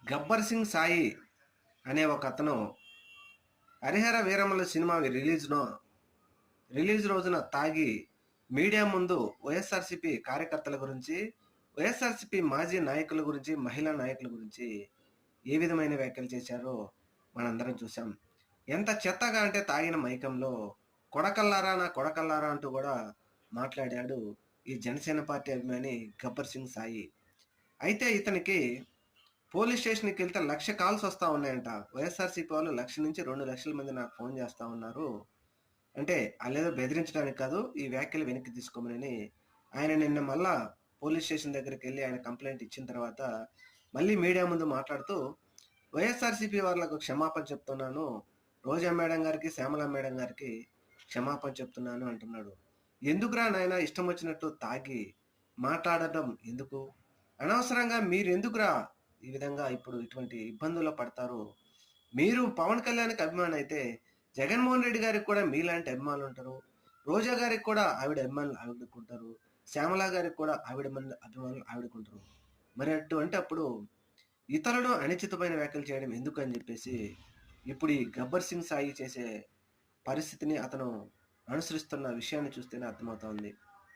గబ్బర్ సింగ్ సాయి అనే ఒక అతను హరిహర వీరమల సినిమా రిలీజ్ రోజున తాగి మీడియా ముందు వైఎస్ఆర్సీపీ కార్యకర్తల గురించి, వైఎస్ఆర్సీపీ మాజీ నాయకుల గురించి, మహిళా నాయకుల గురించి ఏ విధమైన వ్యాఖ్యలు చేశారో మనందరం చూసాం. ఎంత చెత్తగా అంటే తాగిన మైకంలో కొడకల్లారా నా కొడకల్లారా అంటూ కూడా మాట్లాడాడు ఈ జనసేన పార్టీ అభిమాని గబ్బర్ సింగ్ సాయి. అయితే ఇతనికి పోలీస్ స్టేషన్‌కి వెళ్తే 1,00,000 కాల్స్ వస్తా ఉన్నాయంట. వైఎస్ఆర్‌సీపీ వాళ్ళు 1,00,000-2,00,000 మంది నాకు ఫోన్ చేస్తా ఉన్నారు. అంటే ఆళ్ళేదో బెదిరించడానికి కాదు, ఈ వ్యాఖ్యలు వెనక్కి తీసుకోమనని ఆయన నిన్న మళ్ళా పోలీస్ స్టేషన్ దగ్గరికెళ్ళి ఆయన కంప్లెయింట్ ఇచ్చిన తర్వాత మళ్ళీ మీడియా ముందు మాట్లాడుతూ, వైఎస్ఆర్‌సీపీ వాళ్ళకు క్షమాపణ చెప్తున్నాను. రోజా మేడం గారికి, శ్యామల మేడం గారికి క్షమాపణ చెప్తున్నాను అంటున్నాడు. ఎందుకురా నాయనా ఇష్టం వచ్చినట్టు తాగి మాట్లాడటం ఎందుకు? అనవసరంగా మీరెందుకురా ఈ విధంగా ఇప్పుడు ఇటువంటి ఇబ్బందుల్లో పడతారు? మీరు పవన్ కళ్యాణ్‌కి అభిమాని అయితే, జగన్మోహన్ రెడ్డి గారికి కూడా మీలాంటి అభిమానులుంటారు. రోజా గారికి కూడా ఆవిడ అభిమానులు ఆవిడకుంటారు. శ్యామల గారికి కూడా అభిమానులు ఆవిడకుంటారు. మరి అప్పుడు ఇతరులను అనుచితమైన వ్యాఖ్యలు చేయడం ఎందుకని జెప్పేసి, ఇప్పుడు ఈ 'గబ్బర్ సింగ్ సాయి' చేసే పరిస్థితిని అతను అనుసరిస్తున్న విషయాన్ని చూస్తేనే అర్థమవుతా ఉంది.